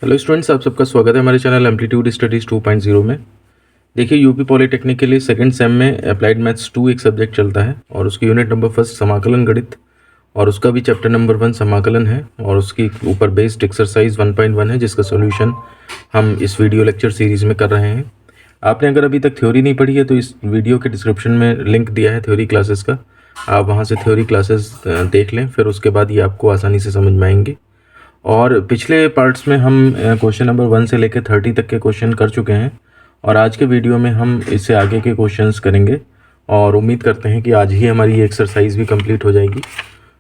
Hello students, आप सबका स्वागत है हमारे चैनल एम्पलीट्यूड स्टडीज़ 2.0 में। देखिए, यूपी पॉलिटेक्निक के लिए सेकंड सेम में अप्लाइड मैथ्स 2 एक सब्जेक्ट चलता है और उसकी यूनिट नंबर फर्स्ट समाकलन गणित और उसका भी चैप्टर नंबर 1 समाकलन है और उसके ऊपर बेस्ड एक्सरसाइज 1.1 है जिसका सोल्यूशन हम इस वीडियो लेक्चर सीरीज़ में कर रहे हैं। आपने अगर अभी तक थ्योरी नहीं पढ़ी है तो इस वीडियो के डिस्क्रिप्शन में लिंक दिया है थ्योरी क्लासेस का, आप वहाँ से थ्योरी क्लासेस देख लें, फिर उसके बाद ये आपको आसानी से समझ में आएंगे। और पिछले पार्ट्स में हम क्वेश्चन नंबर 1 से लेकर 30 तक के क्वेश्चन कर चुके हैं और आज के वीडियो में हम इससे आगे के क्वेश्चंस करेंगे और उम्मीद करते हैं कि आज ही हमारी ये एक्सरसाइज भी कंप्लीट हो जाएगी।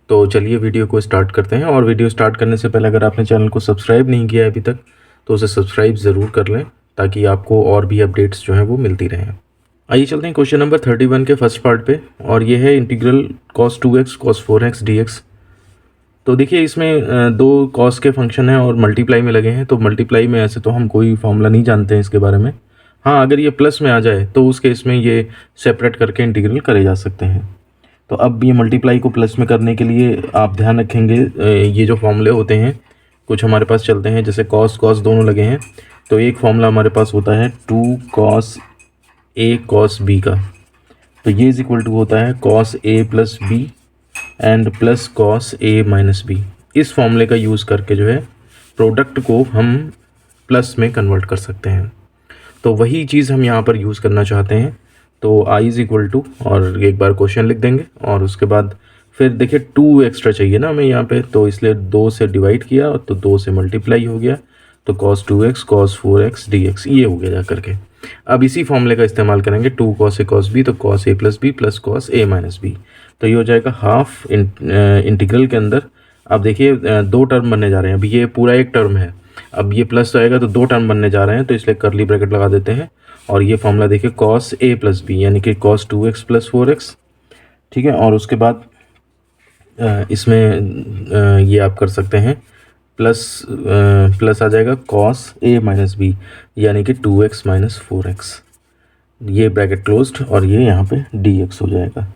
तो चलिए वीडियो को स्टार्ट करते हैं। और वीडियो स्टार्ट करने से पहले अगर आपने चैनल को सब्सक्राइब नहीं किया है अभी तक तो उसे सब्सक्राइब ज़रूर कर लें ताकि आपको और भी अपडेट्स जो हैं वो मिलती रहें। आइए चलते हैं क्वेश्चन नंबर 31 के फर्स्ट पार्ट पे और ये है integral cos 2x cos 4x dx। तो देखिए, इसमें दो कॉस के फंक्शन हैं और मल्टीप्लाई में लगे हैं। तो मल्टीप्लाई में ऐसे तो हम कोई फॉर्मूला नहीं जानते हैं इसके बारे में। हाँ, अगर ये प्लस में आ जाए तो उस केस में ये सेपरेट करके इंटीग्रल करे जा सकते हैं। तो अब ये मल्टीप्लाई को प्लस में करने के लिए आप ध्यान रखेंगे, ये जो फॉर्मूले होते हैं कुछ हमारे पास चलते हैं, जैसे कॉस कॉस दोनों लगे हैं तो एक फॉर्मूला हमारे पास होता है 2 cos a cos b का। तो ये इज इक्वल टू होता है cos a plus b and plus cos a minus b. इस फॉर्मूले का यूज़ करके जो है प्रोडक्ट को हम प्लस में कन्वर्ट कर सकते हैं। तो वही चीज़ हम यहाँ पर यूज़ करना चाहते हैं। तो आई इज़ इक्वल टू और एक बार क्वेश्चन लिख देंगे और उसके बाद फिर देखिए 2 एक्स्ट्रा चाहिए ना हमें यहाँ पे, तो इसलिए 2 से डिवाइड किया तो 2 से मल्टीप्लाई हो गया तो cos 2x cos 4x dx ये हो गया जा करके। अब इसी फॉर्मूले का इस्तेमाल करेंगे 2 cos a cos b तो cos a plus b plus cos a minus b. तो ये हो जाएगा हाफ इंटीग्रल के अंदर। अब देखिए दो टर्म बनने जा रहे हैं, अभी ये पूरा एक टर्म है, अब ये प्लस आएगा तो दो टर्म बनने जा रहे हैं तो इसलिए करली ब्रैकेट लगा देते हैं और ये फॉर्मूला देखिए cos a प्लस बी यानी कि cos 2x प्लस 4x, ठीक है। और उसके बाद इसमें ये आप कर सकते हैं प्लस आ जाएगा cos a माइनस बी यानी कि 2x माइनस 4x, ये ब्रैकेट क्लोज्ड और ये यहाँ पे dx हो जाएगा।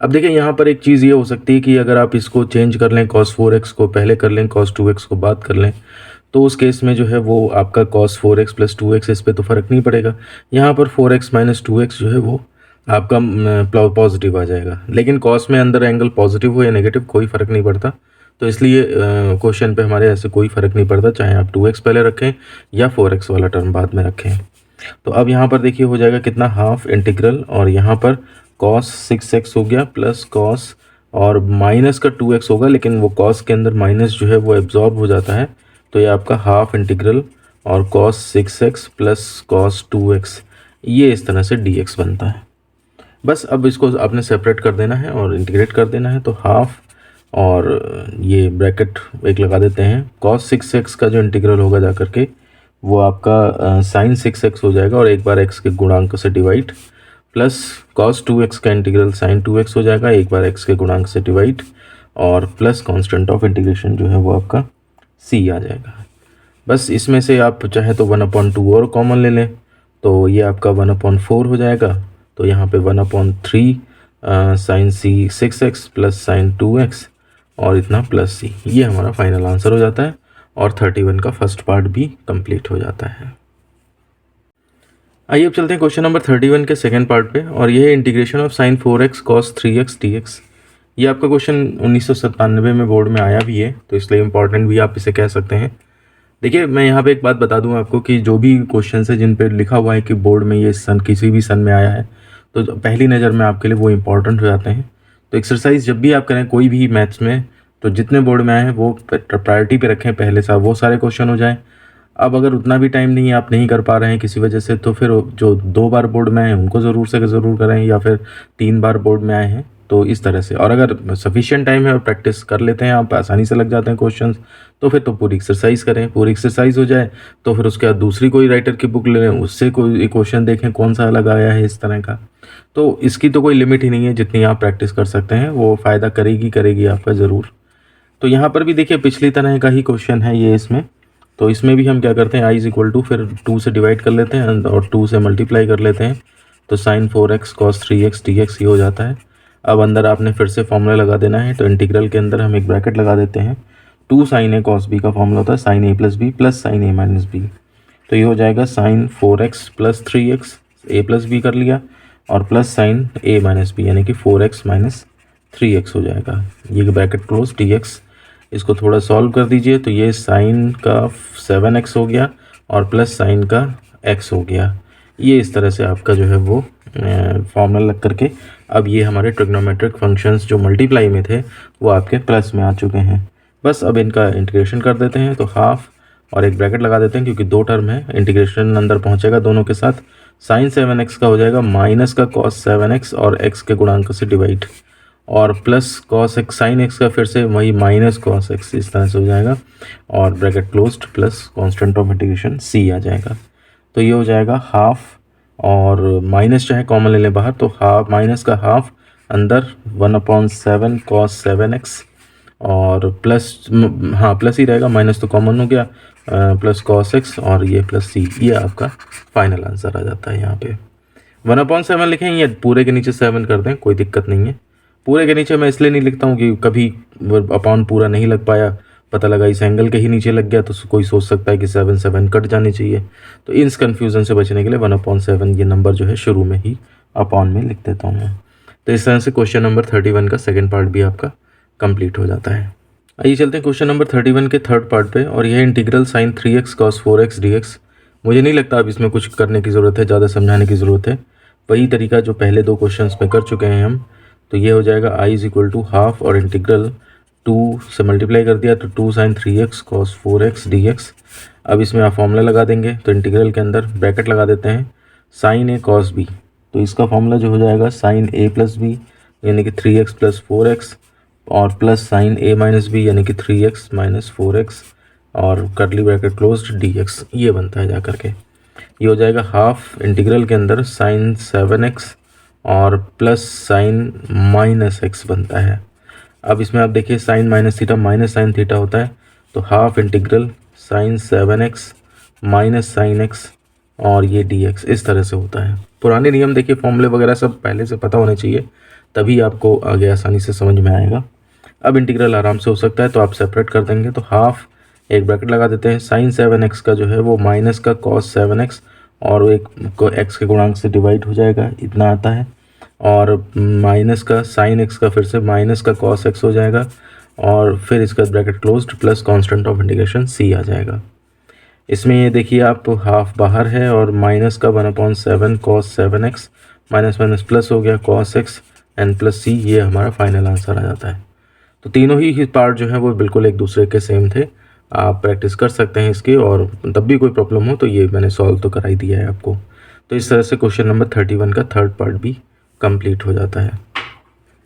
अब देखिए यहाँ पर एक चीज़ ये हो सकती है कि अगर आप इसको चेंज कर लें, cos 4x को पहले कर लें, cos 2x को बाद कर लें, तो उस केस में जो है वो आपका cos 4x प्लस 2x इस पर तो फ़र्क नहीं पड़ेगा। यहाँ पर 4x माइनस 2x जो है वो आपका पॉजिटिव आ जाएगा, लेकिन cos में अंदर एंगल पॉजिटिव हो या नेगेटिव कोई फ़र्क नहीं पड़ता। तो इसलिए क्वेश्चन पे हमारे ऐसे कोई फ़र्क नहीं पड़ता, चाहे आप 2x पहले रखें या 4x वाला टर्म बाद में रखें। तो अब यहाँ पर देखिए हो जाएगा कितना, हाफ इंटीग्रल और यहाँ पर cos 6x हो गया प्लस cos और माइनस का 2x होगा, लेकिन वो cos के अंदर माइनस जो है वो एब्जॉर्ब हो जाता है तो ये आपका हाफ इंटीग्रल और cos 6x plus cos 2x ये इस तरह से dx बनता है। बस अब इसको आपने सेपरेट कर देना है और इंटीग्रेट कर देना है तो हाफ और ये ब्रैकेट एक लगा देते हैं। cos 6x का जो इंटीग्रल होगा जा करके वो आपका sin 6x हो जाएगा और एक बार x के गुणांक से डिवाइड, प्लस cos 2x का इंटीग्रल sin 2x हो जाएगा एक बार x के गुणांक से डिवाइड और प्लस कांस्टेंट ऑफ इंटीग्रेशन जो है वो आपका c आ जाएगा। बस इसमें से आप चाहे तो 1/2 और कॉमन ले लें तो ये आपका 1/4 हो जाएगा। तो यहाँ पे 1/3 sin c 6x plus sin 2x और इतना प्लस c, ये हमारा फाइनल आंसर हो जाता है और 31 का फर्स्ट पार्ट भी कंप्लीट हो जाता है। आइए अब चलते हैं क्वेश्चन नंबर 31 के सेकंड पार्ट पे और ये है integration of sin 4x cos 3x dx। ये आपका क्वेश्चन 1997 में बोर्ड में आया भी है तो इसलिए इम्पॉर्टेंट भी आप इसे कह सकते हैं। देखिए, मैं यहाँ पे एक बात बता दूँ आपको कि जो भी क्वेश्चन है जिन पे लिखा हुआ है कि बोर्ड में ये सन किसी भी सन में आया है तो पहली नज़र में आपके लिए वो इम्पॉर्टेंट हो जाते हैं। तो एक्सरसाइज जब भी आप करें कोई भी मैथ्स में तो जितने बोर्ड में आए हैं वो प्रायोरिटी पे रखें, पहले से वो सारे क्वेश्चन हो जाएं। अब अगर उतना भी टाइम नहीं, आप नहीं कर पा रहे हैं किसी वजह से, तो फिर जो 2 बार बोर्ड में आए हैं उनको ज़रूर से ज़रूर करें या फिर 3 बार बोर्ड में आए हैं तो इस तरह से। और अगर सफिशिएंट टाइम है और प्रैक्टिस कर लेते हैं, आप आसानी से लग जाते हैं क्वेश्चंस, तो फिर तो पूरी एक्सरसाइज करें। पूरी एक्सरसाइज हो जाए तो फिर उसके बाद दूसरी कोई राइटर की बुक ले लें, उससे कोई क्वेश्चन देखें कौन सा अलग आया है इस तरह का। तो इसकी तो कोई लिमिट ही नहीं है, जितनी आप प्रैक्टिस कर सकते हैं वो फ़ायदा करेगी आपका ज़रूर। तो यहाँ पर भी देखिए पिछली तरह का ही क्वेश्चन है ये इसमें। तो इसमें भी हम क्या करते हैं, आई इज इक्वल टू फिर 2 से डिवाइड कर लेते हैं और 2 से मल्टीप्लाई कर लेते हैं तो sin 4x cos 3x dx ही हो जाता है। अब अंदर आपने फिर से फॉर्मूला लगा देना है तो इंटीग्रल के अंदर हम एक ब्रैकेट लगा देते हैं two sine a cos b का फॉर्मूला होता है sine a plus b plus sine a minus b. तो ये हो जाएगा sine 4x plus 3x, a plus b कर लिया, और plus sine a minus b यानी कि 4x माइनस 3x हो जाएगा। ये ब्रैकेट क्लोज dx। इसको थोड़ा सॉल्व कर दीजिए तो ये साइन का 7x हो गया और प्लस साइन का x हो गया। ये इस तरह से आपका जो है वो फॉर्मूला लग करके अब ये हमारे ट्रिग्नोमेट्रिक फंक्शंस जो मल्टीप्लाई में थे वो आपके प्लस में आ चुके हैं। बस अब इनका इंटीग्रेशन कर देते हैं, तो हाफ और एक ब्रैकेट लगा देते हैं क्योंकि दो टर्म है, इंटीग्रेशन अंदर पहुंचेगा दोनों के साथ। साइन 7x का हो जाएगा माइनस का कॉस 7x और x के गुणांक से डिवाइड, और plus cos x sine x का फिर से वही माइनस कॉस x, इस तरह से हो जाएगा, और bracket closed plus constant of integration c आ जाएगा। तो ये हो जाएगा हाफ, और माइनस चाहे कॉमन ले लें बाहर, तो हाफ माइनस का हाफ अंदर 1/7 कॉस 7x और प्लस, हाँ प्लस ही रहेगा, माइनस तो कॉमन हो गया, प्लस कॉस x और ये प्लस c। ये आपका फाइनल आंसर आ जाता है। यहाँ पे 1/7 लिखें या पूरे के नीचे 7 कर दें, कोई दिक्कत नहीं है। पूरे के नीचे मैं इसलिए नहीं लिखता हूँ कि कभी अपॉन पूरा नहीं लग पाया, पता लगा इस एंगल के ही नीचे लग गया, तो कोई सोच सकता है कि 7 कट जानी चाहिए। तो इस कन्फ्यूज़न से बचने के लिए 1/7 ये नंबर जो है शुरू में ही अपॉन में लिख देता हूँ मैं। तो इस तरह से क्वेश्चन नंबर 31 का सेकेंड पार्ट भी आपका कंप्लीट हो जाता है। आइए चलते हैं क्वेश्चन नंबर 31 के थर्ड पार्ट पे, और यह integral sign 3x cos 4x dx। मुझे नहीं लगता अब इसमें कुछ करने की ज़रूरत है, ज़्यादा समझाने की ज़रूरत है, वही तरीका जो पहले दो क्वेश्चंस में कर चुके हैं हम। तो ये हो जाएगा i = हाफ और इंटीग्रल 2 से मल्टीप्लाई कर दिया तो 2 sin 3x cos 4x dx। अब इसमें आप फॉर्मूला लगा देंगे, तो इंटीग्रल के अंदर ब्रैकेट लगा देते हैं साइन ए cos b, तो इसका फॉर्मूला जो हो जाएगा साइन a प्लस बी यानी कि 3x प्लस 4x, और plus sine a minus b यानी कि 3x माइनस 4x, और कर्ली ब्रैकेट क्लोज्ड dx। ये बनता है जा करके, ये हो जाएगा हाफ इंटीग्रल के अंदर साइन 7x और प्लस साइन माइनस x बनता है। अब इसमें आप देखिए sine minus theta minus sine theta होता है, तो half integral sine 7x minus sine x और ये dx इस तरह से होता है। पुराने नियम देखिए, फॉर्मूले वगैरह सब पहले से पता होने चाहिए, तभी आपको आगे आसानी से समझ में आएगा। अब इंटीग्रल आराम से हो सकता है, तो आप सेपरेट कर देंगे, तो हाफ एक ब्रैकेट लगा देते हैं, साइन 7x का जो है वो माइनस का कॉस 7x और एक को x के गुणांक से डिवाइड हो जाएगा, इतना आता है, और माइनस का साइन x का फिर से माइनस का कॉस x हो जाएगा, और फिर इसका bracket closed plus constant of integration c आ जाएगा। इसमें ये देखिए आप हाफ बाहर है और माइनस का 1/7 cos 7x minus minus plus हो गया cos x and plus c, ये हमारा फाइनल आंसर आ जाता है। तो तीनों ही पार्ट जो है वो बिल्कुल एक दूसरे के सेम थे, आप प्रैक्टिस कर सकते हैं इसकी, और तब भी कोई प्रॉब्लम हो तो ये मैंने सॉल्व तो करा ही दिया है आपको। तो इस तरह से क्वेश्चन नंबर 31 का थर्ड पार्ट भी कंप्लीट हो जाता है।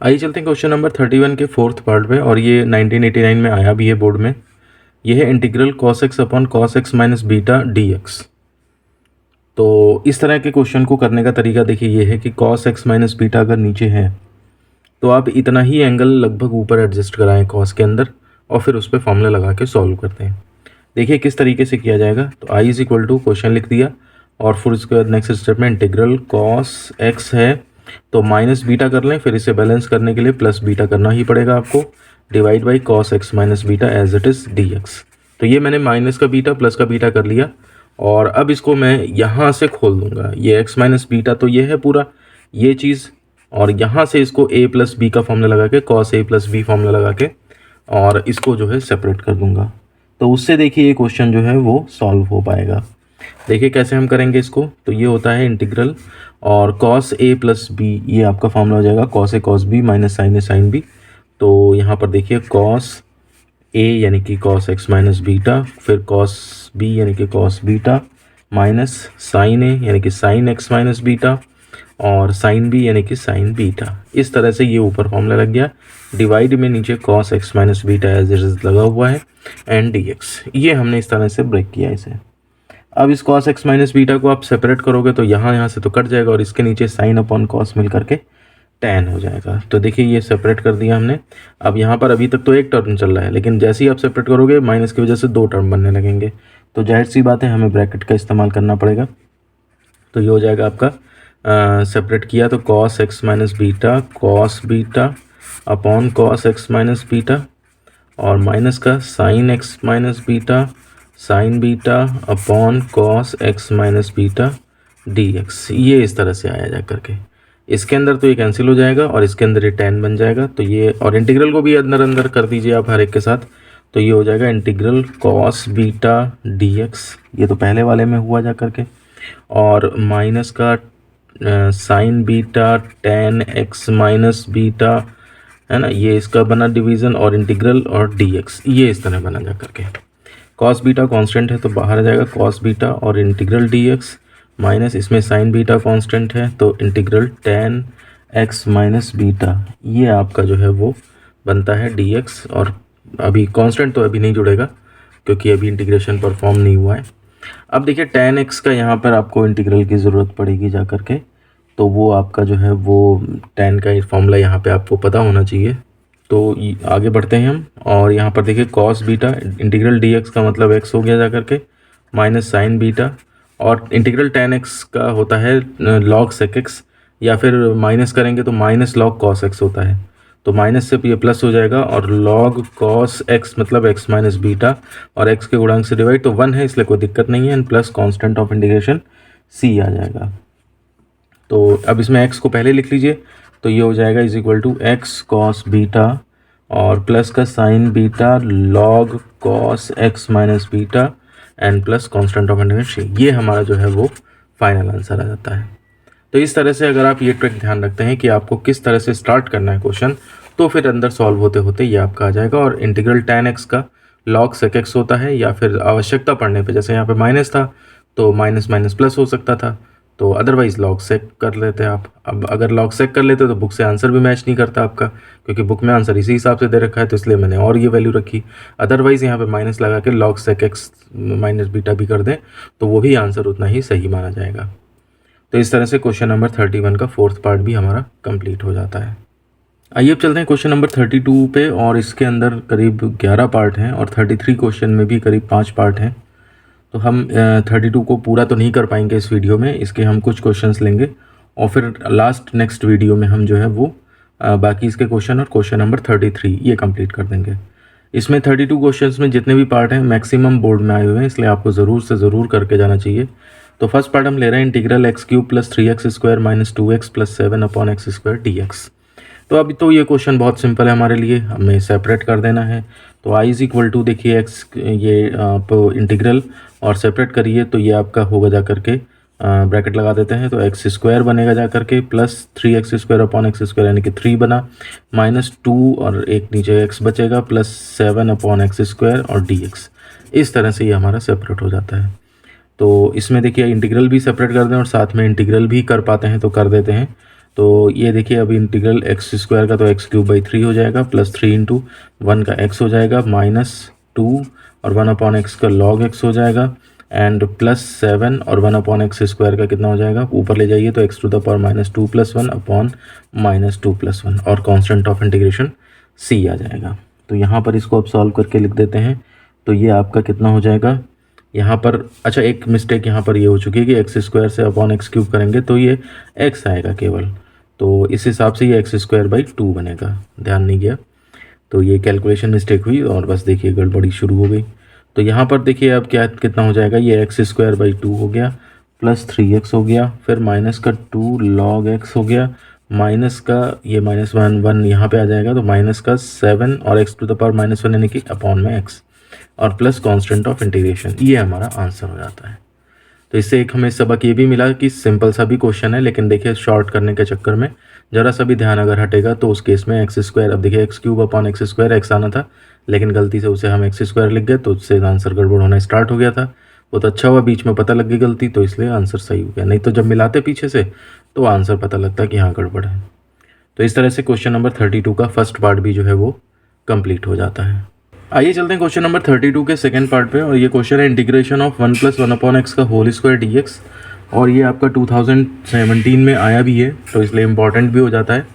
आइए चलते हैं क्वेश्चन नंबर 31 के फोर्थ पार्ट पे, और ये 1989 में आया भी है बोर्ड में। यह है integral cos x upon cos x minus beta dx। तो इस तरह के क्वेश्चन को करने का तरीका देखिए ये है कि cos x माइनस बीटा अगर नीचे है तो आप इतना ही एंगल लगभग ऊपर एडजस्ट कराएं cos के अंदर, और फिर उस पर फॉर्मूला लगा के सॉल्व करते हैं। देखिए किस तरीके से किया जाएगा। तो i = क्वेश्चन लिख दिया, और फिर उसके बाद नेक्स्ट स्टेप में इंटीग्रल cos x है तो माइनस बीटा कर लें, फिर इसे बैलेंस करने के लिए प्लस बीटा करना ही पड़ेगा आपको, divide by cos x minus beta as it is dx। तो ये मैंने माइनस का बीटा प्लस का बीटा कर लिया, और अब इसको मैं यहाँ से खोल दूंगा, ये x माइनस बीटा तो ये है पूरा ये चीज़, और यहाँ से इसको a प्लस बी का फॉर्मूला लगा के cos a plus b formula लगा के और इसको जो है सेपरेट कर दूंगा। तो उससे देखिए ये क्वेश्चन जो है वो सॉल्व हो पाएगा। देखिए कैसे हम करेंगे इसको। तो ये होता है इंटीग्रल, और cos a प्लस बी ये आपका फॉर्मूला हो जाएगा cos a cos b minus sine a sine b। तो यहाँ पर देखिए cos a यानी कि cos x माइनस बीटा, फिर cos b यानी कि cos beta minus sine a यानी कि साइन x माइनस बीटा, और साइन b यानी कि साइन बीटा। इस तरह से ये ऊपर फॉर्मूला लग गया, डिवाइड में नीचे cos x minus beta as it is लगा हुआ है एंड dx। ये हमने इस तरह से ब्रेक किया इसे। अब इस cos x माइनस बीटा को आप सेपरेट करोगे तो यहाँ से तो कट जाएगा, और इसके नीचे साइन अपॉन cos मिल करके tan हो जाएगा। तो देखिए ये सेपरेट कर दिया हमने। अब यहाँ पर अभी तक तो एक टर्म चल रहा है, लेकिन जैसे ही आप सेपरेट करोगे माइनस की वजह से दो टर्म बनने लगेंगे, तो जाहिर सी बात है हमें ब्रैकेट का इस्तेमाल करना पड़ेगा। तो ये हो जाएगा आपका सेपरेट किया तो cos x minus beta cos beta upon cos x minus beta, और माइनस का sine x minus beta sine beta upon cos x minus beta D x. ये इस तरह से आया जा करके, इसके अंदर तो ये कैंसिल हो जाएगा और इसके अंदर ये tan बन जाएगा। तो ये और इंटीग्रल को भी अंदर अंदर कर दीजिए आप हर एक के साथ, तो ये हो जाएगा integral cos beta D x, ये तो पहले वाले में हुआ जा करके, और माइनस का sine beta tan x minus beta, है ना, ये इसका बना डिवीज़न और इंटीग्रल और dx, ये इस तरह बना जा करके। cos बीटा कांस्टेंट है तो बाहर आ जाएगा cos बीटा और इंटीग्रल dx माइनस इसमें sin बीटा कांस्टेंट है तो integral tan x minus beta, ये आपका जो है वो बनता है dx। और अभी कांस्टेंट तो अभी नहीं जुड़ेगा क्योंकि अभी इंटीग्रेशन परफॉर्म नहीं हुआ है। अब देखिए tan x का यहाँ पर आपको इंटीग्रल की ज़रूरत पड़ेगी जा करके, तो वो आपका जो है वो tan का फॉर्मूला यहाँ पे आपको पता होना चाहिए। तो आगे बढ़ते हैं हम, और यहाँ पर देखिए cos बीटा इंटीग्रल dx का मतलब x हो गया जा करके माइनस साइन बीटा, और इंटीग्रल tan x का होता है log sec x, या फिर माइनस करेंगे तो माइनस log cos x होता है, तो माइनस से ये प्लस हो जाएगा और log cos x मतलब x माइनस बीटा और x के गुणांक से डिवाइड, तो 1 है इसलिए कोई दिक्कत नहीं है, and plus constant of integration c आ जाएगा। तो अब इसमें x को पहले लिख लीजिए, तो ये हो जाएगा is equal to x cos beta और प्लस का sine beta log cos x minus beta and plus constant of integration, ये हमारा जो है वो फाइनल आंसर आ जाता है। तो इस तरह से अगर आप ये ट्रिक ध्यान रखते हैं कि आपको किस तरह से स्टार्ट करना है क्वेश्चन, तो फिर अंदर सॉल्व होते होते ये आपका आ जाएगा। और इंटीग्रल tan x का log sec x होता है, या फिर आवश्यकता पड़ने पे, जैसे यहाँ पे माइनस था तो माइनस माइनस प्लस हो सकता था, तो अदरवाइज़ log sec कर लेते हैं आप। अब अगर log sec कर लेते तो बुक से आंसर भी मैच नहीं करता आपका, क्योंकि बुक में आंसर इसी हिसाब से दे रखा है, तो इसलिए मैंने और ये वैल्यू रखी। अदरवाइज़ यहाँ पे माइनस लगा के log sec x minus beta भी कर दें तो वो भी आंसर उतना ही सही माना जाएगा। तो इस तरह से क्वेश्चन नंबर 31 का फोर्थ पार्ट भी हमारा कंप्लीट हो जाता है। आइए अब चलते हैं क्वेश्चन नंबर 32 पे, और इसके अंदर करीब 11 पार्ट हैं और 33 क्वेश्चन में भी करीब 5 पार्ट हैं। तो हम 32 को पूरा तो नहीं कर पाएंगे इस वीडियो में, इसके हम कुछ क्वेश्चंस लेंगे और फिर लास्ट नेक्स्ट वीडियो में हम जो है वो बाकी इसके क्वेश्चन और क्वेश्चन नंबर 33 ये कंप्लीट कर देंगे। इसमें 32 क्वेश्चंस में जितने भी पार्ट हैं मैक्सिमम बोर्ड में आए हुए हैं, इसलिए आपको ज़रूर से ज़रूर करके जाना चाहिए। तो फर्स्ट पार्ट हम ले रहे हैं integral x cube plus 3x square minus 2x plus 7 upon x square dx। तो अभी तो ये क्वेश्चन बहुत सिंपल है हमारे लिए, हमें सेपरेट कर देना है। तो आई इज इक्वल टू देखिए एक्स, ये आप इंटीग्रल और सेपरेट करिए तो ये आपका होगा जा करके ब्रैकेट लगा देते हैं, तो एक्स स्क्वायर बनेगा जा करके plus 3x square upon x square यानी कि 3 बना, माइनस 2 और एक नीचे x बचेगा प्लस 7 अपॉन एक्स स्क्वायर और dx। इस तरह से ये हमारा सेपरेट हो जाता है। तो इसमें देखिए इंटीग्रल भी सेपरेट कर दें और साथ में इंटीग्रल भी कर पाते हैं तो कर देते हैं। तो ये देखिए अभी इंटीग्रल एक्स स्क्वायर का तो एक्स क्यूब बाई 3 हो जाएगा प्लस 3 इंटू 1 का x हो जाएगा माइनस 2 और 1 अपॉन एक्स का log x हो जाएगा एंड प्लस 7 और 1 अपॉन एक्स स्क्वायर का कितना हो जाएगा, ऊपर ले जाइए तो x to the power minus 2 plus 1 upon minus 2 plus 1 और कांस्टेंट ऑफ इंटीग्रेशन c आ जाएगा। तो यहाँ पर इसको अब सॉल्व करके लिख देते हैं, तो ये आपका कितना हो जाएगा यहाँ पर। अच्छा एक मिस्टेक यहाँ पर ये हो चुकी है कि एक्स स्क्वायर से अपॉन एक्स क्यूब करेंगे तो ये x आएगा केवल, तो इस हिसाब से ये एक्स स्क्वायर बाई 2 बनेगा, ध्यान नहीं गया, तो ये कैलकुलेशन मिस्टेक हुई और बस देखिए गड़बड़ी शुरू हो गई। तो यहाँ पर देखिए अब क्या कितना हो जाएगा, ये एक्स स्क्वायर बाई 2 हो गया प्लस 3x हो गया, फिर माइनस का 2 log x हो गया, माइनस का ये माइनस 1 यहाँ पे आ जाएगा तो माइनस का 7 और x to the power minus 1 यानी कि अपॉन में x और प्लस कांस्टेंट ऑफ इंटीग्रेशन, ये हमारा आंसर हो जाता है। तो इससे एक हमें सबक ये भी मिला कि सिंपल सा भी क्वेश्चन है, लेकिन देखिए शॉर्ट करने के चक्कर में ज़रा सा भी ध्यान अगर हटेगा तो उस केस में एक्स स्क्वायर, अब देखिए x cube upon x square x आना था लेकिन गलती से उसे हम एक्स स्क्वायर लिख गए तो उससे आंसर गड़बड़ होना स्टार्ट हो गया था। बहुत अच्छा हुआ बीच में पता लग गई गलती, तो इसलिए आंसर सही हो गया, नहीं तो जब मिलाते पीछे से तो आंसर पता लगता कि हाँ गड़बड़ है। तो इस तरह से क्वेश्चन नंबर 32 का फर्स्ट पार्ट भी जो है वो कंप्लीट हो जाता है। आइए चलते हैं क्वेश्चन नंबर 32 के सेकंड पार्ट पे, और ये क्वेश्चन है integration of 1 plus 1 upon x का होल स्क्वायर dx, और ये आपका 2017 में आया भी है तो इसलिए इंपॉर्टेंट भी हो जाता है।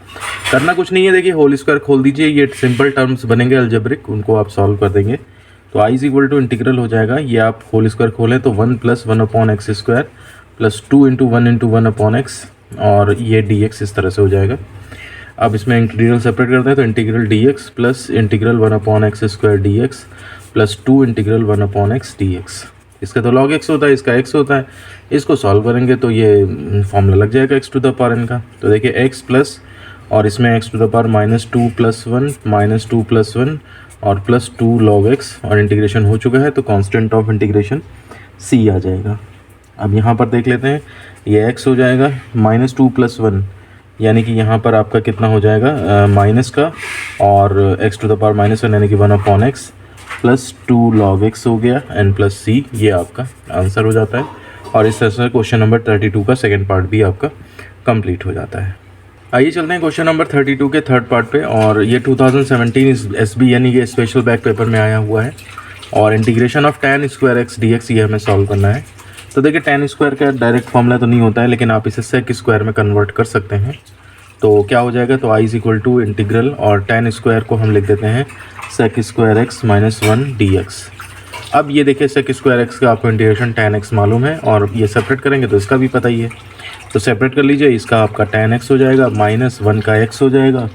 करना कुछ नहीं है, देखिए होल स्क्वायर खोल दीजिए, ये सिंपल टर्म्स बनेंगे अलजेब्रिक, उनको आप सॉल्व कर देंगे। तो I is equal to integral हो जाएगा, ये आप होल स्क्वायर खोलें तो 1 plus 1 upon x square plus 2 into 1 upon x और ये dx इस तरह से हो जाएगा। अब इसमें इंटीग्रल सेपरेट करते हैं तो integral D x plus integral 1/x² dx plus 2 integral 1/x dx। इसका तो log x होता है, इसका x होता है। इसको सॉल्व करेंगे तो ये फॉर्मूला लग जाएगा x to the power n का। तो देखिए x प्लस और इसमें x टू द पावर -2 + 1 -2 + 1 और प्लस 2 log x और इंटीग्रेशन हो चुका है तो कांस्टेंट ऑफ इंटीग्रेशन c आ जाएगा। अब यहाँ पर देख लेते हैं, ये x हो जाएगा -2 + 1 यानी कि यहाँ पर आपका कितना हो जाएगा माइनस का और x टू द पावर -1 यानी कि 1/x प्लस 2 log x हो गया n प्लस c, ये आपका आंसर हो जाता है। और इस तरह से क्वेश्चन नंबर 32 का सेकंड पार्ट भी आपका कंप्लीट हो जाता है। आइए चलते हैं क्वेश्चन नंबर 32 के थर्ड पार्ट पे। और ये 2017 SB यानी कि स्पेशल बैक पेपर में आया हुआ है और integration of tan² x dx ये हमें सॉल्व करना है। तो देखिए tan² का डायरेक्ट फॉर्मूला तो नहीं होता है, लेकिन आप इसे sec² में कन्वर्ट कर सकते हैं। तो क्या हो जाएगा, तो I = इंटीग्रल और tan² को हम लिख देते हैं sec² x - 1 dx। अब ये देखिए sec² x का आपको इंटीग्रेशन tan x मालूम है और ये सेपरेट करेंगे तो इसका भी पता ही है। तो सेपरेट कर लीजिए, इसका आपका tan x हो जाएगा -1 का x हो जाएगा,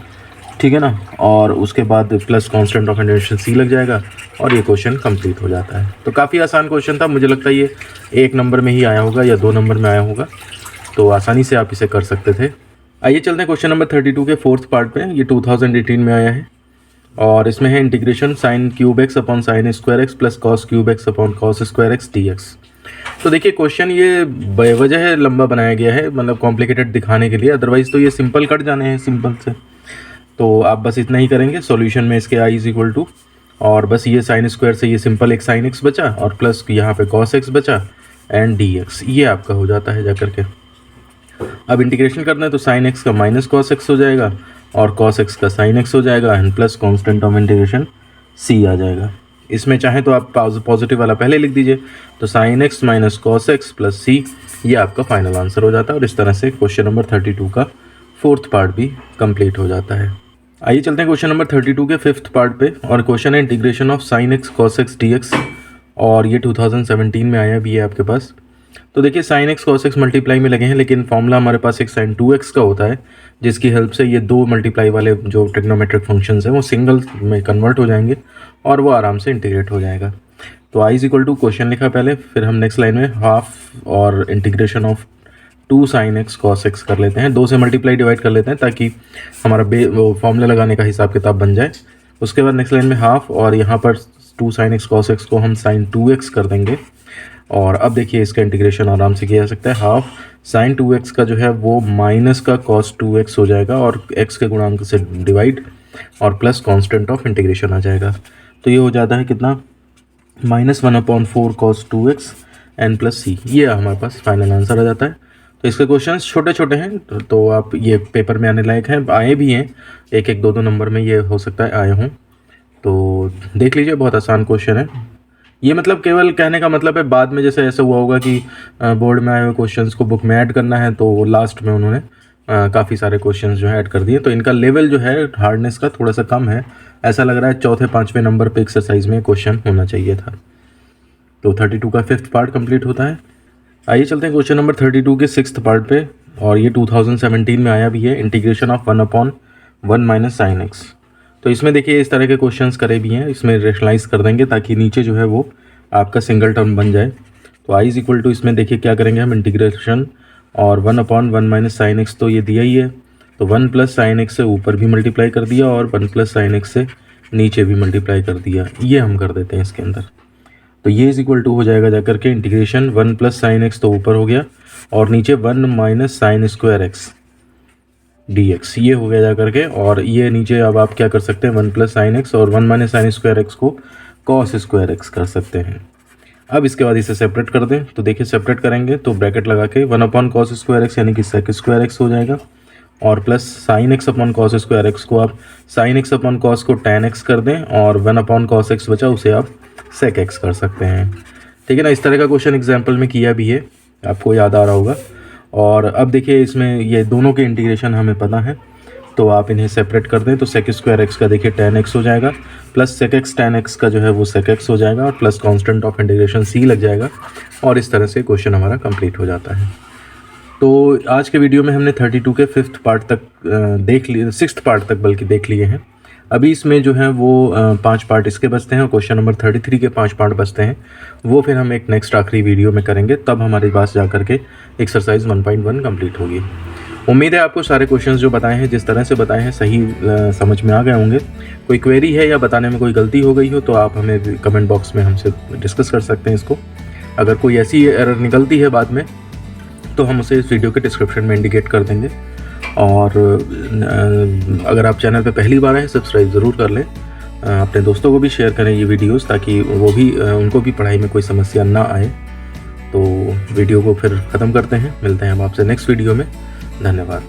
ठीक है ना। और उसके बाद plus constant of integration c लग जाएगा और ये क्वेश्चन कंप्लीट हो जाता है। तो काफ़ी आसान क्वेश्चन था, मुझे लगता है ये 1 नंबर में ही आया होगा या 2 नंबर में आया होगा, तो आसानी से आप इसे कर सकते थे। आइए चलते हैं क्वेश्चन नंबर 32 के फोर्थ पार्ट पे। ये 2018 में आया है और इसमें है integration sin³ x / sin² x plus cos³ x / cos² x dx। तो देखिए क्वेश्चन ये बेवजह लंबा बनाया गया है, मतलब कॉम्प्लिकेटेड दिखाने के लिए, अदरवाइज़ तो ये सिंपल कट जाने हैं सिंपल से। तो आप बस इतना ही करेंगे सॉल्यूशन में इसके I = और बस ये sin² से ये सिंपल एक sin x बचा और प्लस यहाँ पे cos x बचा एंड dx, ये आपका हो जाता है जाकर के। अब इंटीग्रेशन करना है तो sin x का माइनस cos x हो जाएगा और cos x का sin x हो जाएगा and plus constant of integration c आ जाएगा। इसमें चाहे तो आप पॉजिटिव वाला पहले लिख दीजिए, तो sin x - cos x plus c, ये आपका फाइनल आंसर हो जाता है। और इस तरह से क्वेश्चन नंबर 32 का फोर्थ पार्ट भी कंप्लीट हो जाता है। आइए चलते हैं क्वेश्चन नंबर 32 के फिफ्थ पार्ट पे और क्वेश्चन है integration of sin x cos x dx और ये 2017 में आया भी है आपके पास। तो देखिए sin x cos x multiply में लगे हैं, लेकिन फॉर्मूला हमारे पास एक sin 2x का होता है जिसकी हेल्प से ये 2 मल्टीप्लाई वाले जो ट्रिग्नोमेट्रिक फंक्शंस हैं वो सिंगल में कन्वर्ट हो जाएंगे और वो आराम से इंटीग्रेट हो जाएगा। तो I = क्वेश्चन लिखा पहले, फिर हम नेक्स्ट लाइन में हाफ और integration of 2 sin x cos x कर लेते हैं, 2 से मल्टीप्लाई डिवाइड कर लेते हैं ताकि हमारा वो फॉर्मूला लगाने का हिसाब किताब बन जाए। उसके बाद नेक्स्ट लाइन में हाफ और यहाँ पर 2 sin x cos x को हम sin 2x कर देंगे। और अब देखिए इसका इंटीग्रेशन आराम से किया जा सकता है, हाफ sin 2x का जो है वो माइनस का cos 2x हो जाएगा और x के गुणांक से डिवाइड और प्लस कांस्टेंट ऑफ इंटीग्रेशन आ जाएगा। तो ये हो जाता है कितना, -1/4 cos 2x n plus c, ये हमारे पास फाइनल आंसर आ जाता है। तो इसके क्वेश्चंस छोटे छोटे हैं, तो आप ये पेपर में आने लायक हैं, आए भी हैं, 1-1 2-2 नंबर में ये हो सकता है आए हों। तो देख लीजिए, बहुत आसान क्वेश्चन है ये, मतलब केवल कहने का मतलब है बाद में जैसे ऐसा हुआ होगा कि बोर्ड में आए हुए क्वेश्चंस को बुक में ऐड करना है तो लास्ट में उन्होंने काफ़ी सारे क्वेश्चंस जो है ऐड कर दिए, तो इनका लेवल जो है हार्डनेस का थोड़ा सा कम है। ऐसा लग रहा है 4th-5वें नंबर पे एक्सरसाइज में क्वेश्चन होना चाहिए था। तो 32 का 5th पार्ट कंप्लीट होता है। आइए चलते हैं क्वेश्चन नंबर 32 के 6th पार्ट पे और ये 2017 में आया भी है, इंटीग्रेशन ऑफ 1/1 - sin x। तो इसमें देखिए इस तरह के क्वेश्चंस करे भी हैं, इसमें रेशनलाइज कर देंगे ताकि नीचे जो है वो आपका सिंगल टर्म बन जाए। तो I = इसमें देखिए क्या करेंगे हम, इंटीग्रेशन और 1/1 - sin x तो ये दिया ही है, तो 1 + sin x से ऊपर भी मल्टीप्लाई कर दिया और 1 + sin x से नीचे भी मल्टीप्लाई कर दिया, ये हम कर देते हैं इसके अंदर। तो ये = हो जाएगा जाकर के इंटीग्रेशन 1 + sin x तो ऊपर हो गया और नीचे 1 - sin² x dx, ये हो गया जाकर के। और ये नीचे अब आप क्या कर सकते हैं, 1 + sin x और 1 - sin² x को cos² x कर सकते हैं। अब इसके बाद इसे सेपरेट कर दें, तो देखिए सेपरेट करेंगे तो ब्रैकेट लगा के 1/cos² x यानी कि sec² x हो जाएगा और plus sin x / cos² x को आप sin x / cos को tan x कर दें और 1/cos x बचा उसे आप sec x कर सकते हैं, ठीक है ना। इस तरह का क्वेश्चन एग्जाम्पल में किया भी है, आपको याद आ रहा होगा। और अब देखिए इसमें ये दोनों के इंटीग्रेशन हमें पता है, तो आप इन्हें सेपरेट कर दें तो sec² x का देखिए tan x हो जाएगा plus sec x tan x का जो है वो sec x हो जाएगा और plus constant of integration c लग जाएगा और इस तरह से क्वेश्चन हमारा कंप्लीट हो जाता है। तो आज के वीडियो में हमने 32 के 5th पार्ट तक देख लिए, 6th पार्ट तक बल्कि देख लिए हैं। अभी इसमें जो है वो 5 पार्ट इसके बचते हैं और क्वेश्चन नंबर 33 के 5 पार्ट बचते हैं। वो फिर हम एक नेक्स्ट आखिरी वीडियो में करेंगे, तब हमारे पास जा करके एक्सरसाइज 1.1 कंप्लीट होगी। उम्मीद है आपको सारे क्वेश्चंस जो बताए हैं, जिस तरह से बताए हैं, सही समझ में आ गए होंगे। कोई क्वेरी है या बताने में कोई गलती हो गई हो तो आप हमें कमेंट बॉक्स में हमसे डिस्कस कर सकते हैं इसको। अगर कोई ऐसी एरर निकलती है बाद में तो हम उसे इस वीडियो के डिस्क्रिप्शन में इंडिकेट कर देंगे। और अगर आप चैनल पे पहली बार आए सब्सक्राइब ज़रूर कर लें। अपने दोस्तों को भी शेयर करें ये वीडियोस, ताकि वो भी उनको भी पढ़ाई में कोई समस्या ना आए। तो वीडियो को फिर ख़त्म करते हैं, मिलते हैं हम आपसे नेक्स्ट वीडियो में। धन्यवाद।